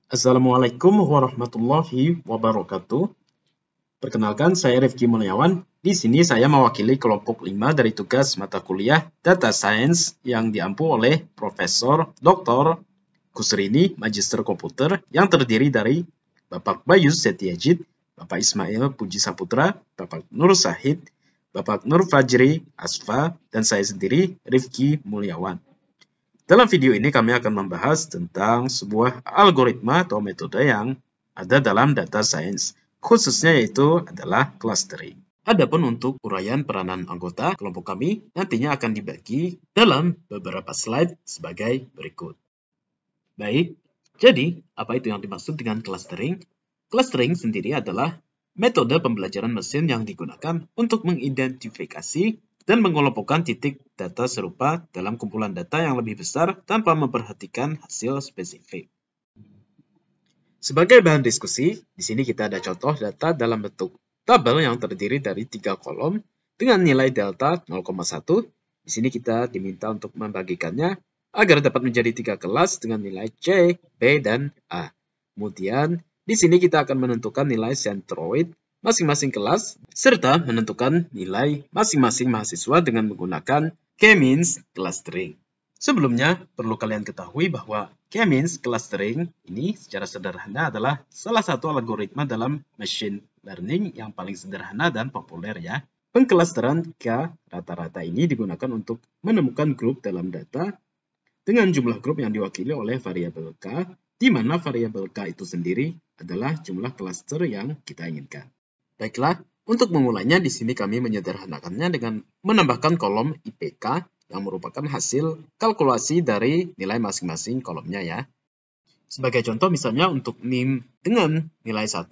Assalamualaikum warahmatullahi wabarakatuh. Perkenalkan, saya Rifki Mulyawan. Di sini saya mewakili kelompok 5 dari tugas mata kuliah Data Science yang diampu oleh Profesor Dr. Kusrini, Magister Komputer, yang terdiri dari Bapak Bayu Setiajid, Bapak Ismail Puji Saputra, Bapak Nur Sahid, Bapak Nur Fajri Asfa, dan saya sendiri, Rifki Mulyawan. Dalam video ini kami akan membahas tentang sebuah algoritma atau metode yang ada dalam data science, khususnya yaitu adalah clustering. Adapun untuk uraian peranan anggota kelompok kami nantinya akan dibagi dalam beberapa slide sebagai berikut. Baik, jadi apa itu yang dimaksud dengan clustering? Clustering sendiri adalah metode pembelajaran mesin yang digunakan untuk mengidentifikasi dan mengelompokkan titik data serupa dalam kumpulan data yang lebih besar tanpa memperhatikan hasil spesifik. Sebagai bahan diskusi, di sini kita ada contoh data dalam bentuk tabel yang terdiri dari 3 kolom dengan nilai delta 0,1. Di sini kita diminta untuk membagikannya agar dapat menjadi 3 kelas dengan nilai C, B, dan A. Kemudian, di sini kita akan menentukan nilai centroid masing-masing kelas, serta menentukan nilai masing-masing mahasiswa dengan menggunakan K-means clustering. Sebelumnya, perlu kalian ketahui bahwa K-means clustering ini secara sederhana adalah salah satu algoritma dalam machine learning yang paling sederhana dan populer ya. Pengklasteran K rata-rata ini digunakan untuk menemukan grup dalam data dengan jumlah grup yang diwakili oleh variabel K, di mana variabel K itu sendiri adalah jumlah klaster yang kita inginkan. Baiklah, untuk memulainya di sini kami menyederhanakannya dengan menambahkan kolom IPK yang merupakan hasil kalkulasi dari nilai masing-masing kolomnya ya. Sebagai contoh misalnya untuk NIM dengan nilai 1,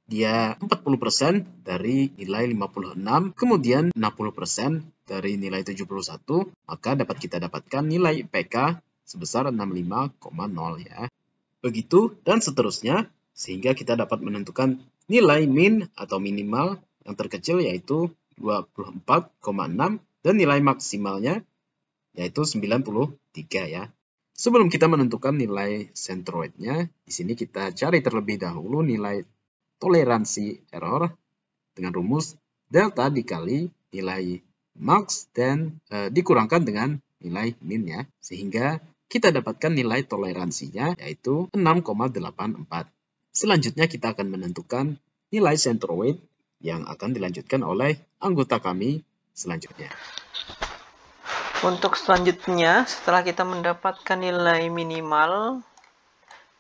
dia 40% dari nilai 56, kemudian 60% dari nilai 71, maka dapat kita dapatkan nilai IPK sebesar 65,0 ya. Begitu dan seterusnya, sehingga kita dapat menentukan nilai min atau minimal yang terkecil yaitu 24,6 dan nilai maksimalnya yaitu 93 ya. Sebelum kita menentukan nilai centroidnya, di sini kita cari terlebih dahulu nilai toleransi error dengan rumus delta dikali nilai max dan dikurangkan dengan nilai min ya, sehingga kita dapatkan nilai toleransinya yaitu 6,84. Selanjutnya kita akan menentukan nilai centroid yang akan dilanjutkan oleh anggota kami selanjutnya. Untuk selanjutnya, setelah kita mendapatkan nilai minimal,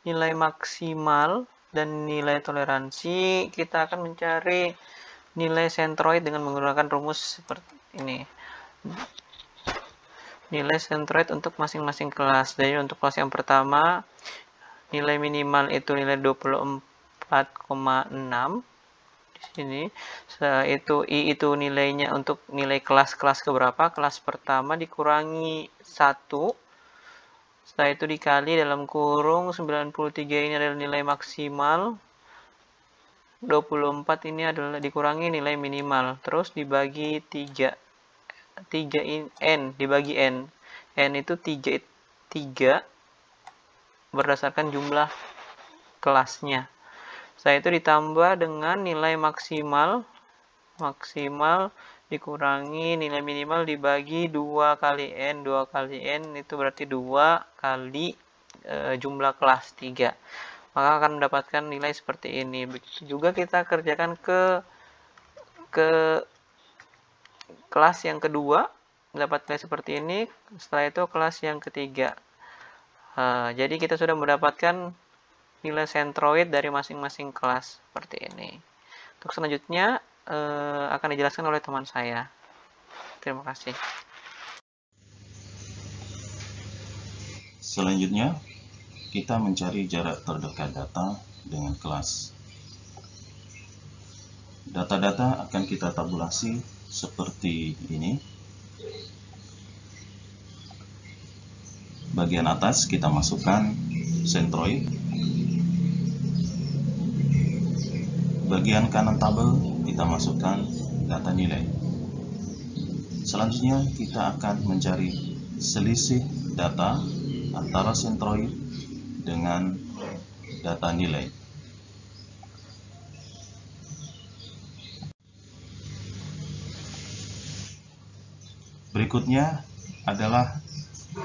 nilai maksimal, dan nilai toleransi, kita akan mencari nilai centroid dengan menggunakan rumus seperti ini. Nilai centroid untuk masing-masing kelas. Jadi untuk kelas yang pertama, nilai minimal itu nilai 24,6. Di sini itu I itu nilainya untuk nilai kelas keberapa? Kelas pertama dikurangi 1. Setelah itu dikali dalam kurung 93 ini adalah nilai maksimal. 24 ini adalah dikurangi nilai minimal. Terus dibagi 3 N dibagi N. N itu 3 berdasarkan jumlah kelasnya. Setelah itu ditambah dengan nilai maksimal dikurangi nilai minimal dibagi 2 kali N. 2 kali N itu berarti 2 kali jumlah kelas 3. Maka akan mendapatkan nilai seperti ini. Begitu juga kita kerjakan ke kelas yang kedua, mendapat nilai seperti ini. Setelah itu kelas yang ketiga. Jadi kita sudah mendapatkan nilai centroid dari masing-masing kelas seperti ini. Untuk selanjutnya akan dijelaskan oleh teman saya. Terima kasih. Selanjutnya, kita mencari jarak terdekat data dengan kelas. Data-data akan kita tabulasi seperti ini. Bagian atas kita masukkan centroid. Bagian kanan tabel kita masukkan data nilai. Selanjutnya kita akan mencari selisih data antara centroid dengan data nilai. Berikutnya adalah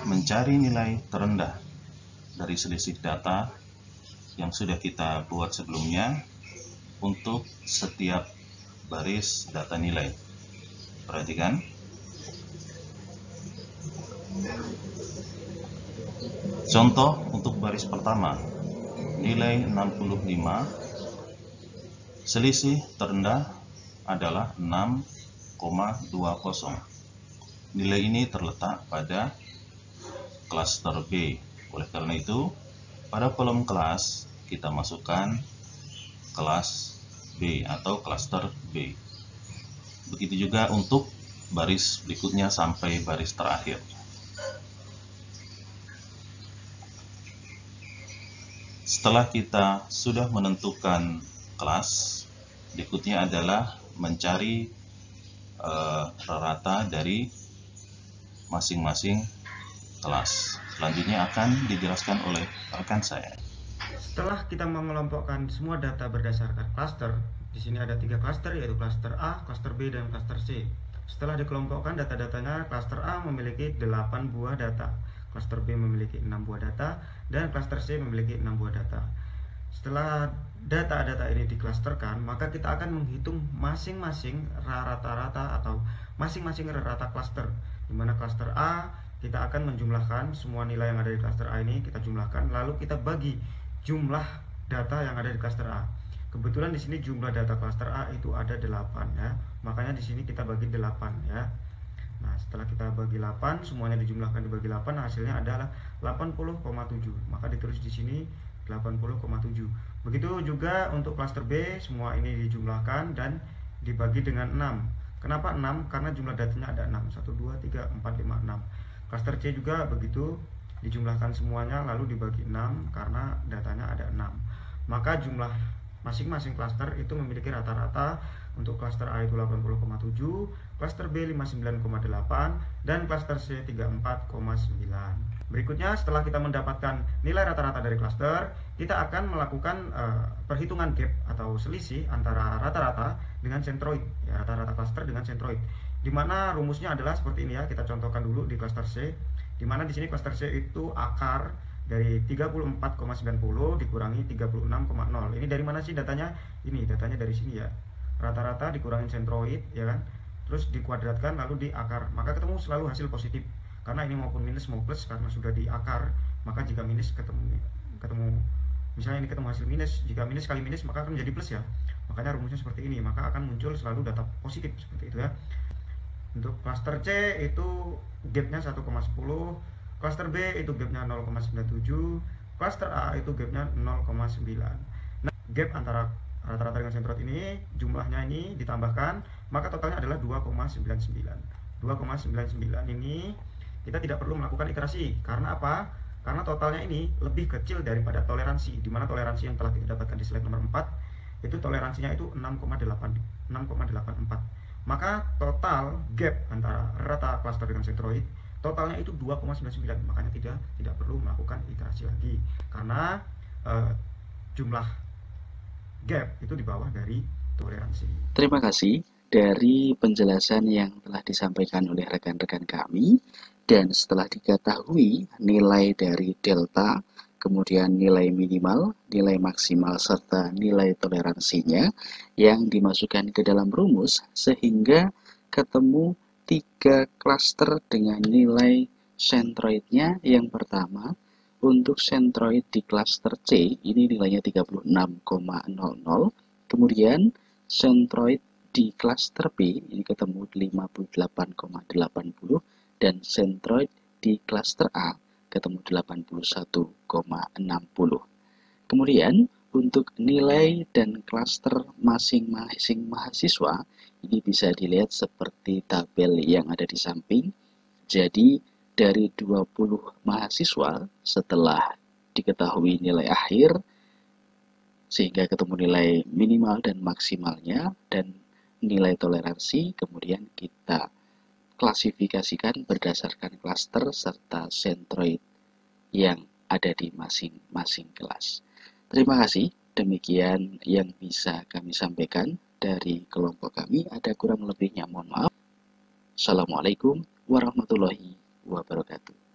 mencari nilai terendah dari selisih data yang sudah kita buat sebelumnya untuk setiap baris data nilai. Perhatikan. Contoh untuk baris pertama, nilai 65, selisih terendah adalah 6,20. Nilai ini terletak pada klaster B. Oleh karena itu, pada kolom kelas kita masukkan kelas B atau klaster B. Begitu juga untuk baris berikutnya sampai baris terakhir. Setelah kita sudah menentukan kelas, berikutnya adalah mencari rata dari masing-masing kelas. Selanjutnya akan dijelaskan oleh rekan saya. Setelah kita mengelompokkan semua data berdasarkan klaster, di sini ada 3 klaster, yaitu klaster A, klaster B, dan klaster C. Setelah dikelompokkan data-datanya, klaster A memiliki 8 buah data, klaster B memiliki 6 buah data, dan klaster C memiliki 6 buah data. Setelah data-data ini diklasterkan, maka kita akan menghitung masing-masing rata-rata atau masing-masing rata klaster. Di mana klaster A, kita akan menjumlahkan semua nilai yang ada di klaster A ini, kita jumlahkan, lalu kita bagi jumlah data yang ada di klaster A. Kebetulan di sini jumlah data klaster A itu ada 8 ya. Makanya di sini kita bagi 8 ya. Nah, setelah kita bagi 8, semuanya dijumlahkan dibagi 8, hasilnya adalah 80,7. Maka ditulis di sini 80,7. Begitu juga untuk klaster B, semua ini dijumlahkan dan dibagi dengan 6. Kenapa 6? Karena jumlah datanya ada 6. 1, 2, 3, 4, 5, 6. Klaster C juga begitu, dijumlahkan semuanya lalu dibagi 6 karena datanya ada 6. Maka jumlah masing-masing klaster itu memiliki rata-rata. Untuk klaster A itu 80,7, klaster B 59,8, dan klaster C 34,9. Berikutnya, setelah kita mendapatkan nilai rata-rata dari klaster, kita akan melakukan perhitungan gap atau selisih antara rata-rata dengan sentroid, ya, rata-rata klaster dengan sentroid. Dimana rumusnya adalah seperti ini ya. Kita contohkan dulu di klaster C. Dimana di sini klaster C itu akar dari 34,90 dikurangi 36,0. Ini dari mana sih datanya? Ini datanya dari sini ya. Rata-rata dikurangin sentroid, ya kan? Terus dikuadratkan lalu di akar. Maka ketemu selalu hasil positif. Karena ini maupun minus mau plus karena sudah di akar, maka jika minus ketemu misalnya ini ketemu hasil minus, jika minus kali minus maka akan menjadi plus ya. Makanya rumusnya seperti ini, maka akan muncul selalu data positif seperti itu ya. Untuk klaster C itu gapnya 1,10, klaster B itu gapnya 0,97, klaster A itu gapnya 0,9. Nah, gap antara rata-rata dengan sentroid ini jumlahnya ini ditambahkan, maka totalnya adalah 2,99. 2,99 ini kita tidak perlu melakukan iterasi. Karena apa? Karena totalnya ini lebih kecil daripada toleransi, di mana toleransi yang telah kita dapatkan di slide nomor 4 itu toleransinya itu 6,84. Maka total gap antara rata klaster dengan sentroid totalnya itu 2,99. Makanya tidak perlu melakukan iterasi lagi karena jumlah gap itu di bawah dari toleransi. Terima kasih dari penjelasan yang telah disampaikan oleh rekan-rekan kami. Dan setelah diketahui nilai dari delta, kemudian nilai minimal, nilai maksimal, serta nilai toleransinya yang dimasukkan ke dalam rumus, sehingga ketemu 3 klaster dengan nilai sentroidnya. Yang pertama, untuk sentroid di klaster C, ini nilainya 36,00. Kemudian sentroid di klaster B, ini ketemu 58,80. Dan sentroid di klaster A ketemu 81,60. Kemudian untuk nilai dan klaster masing-masing mahasiswa ini bisa dilihat seperti tabel yang ada di samping. Jadi dari 20 mahasiswa setelah diketahui nilai akhir sehingga ketemu nilai minimal dan maksimalnya dan nilai toleransi, kemudian kita klasifikasikan berdasarkan klaster serta sentroid yang ada di masing-masing kelas. Terima kasih. Demikian yang bisa kami sampaikan dari kelompok kami. Ada kurang lebihnya mohon maaf. Assalamualaikum warahmatullahi wabarakatuh.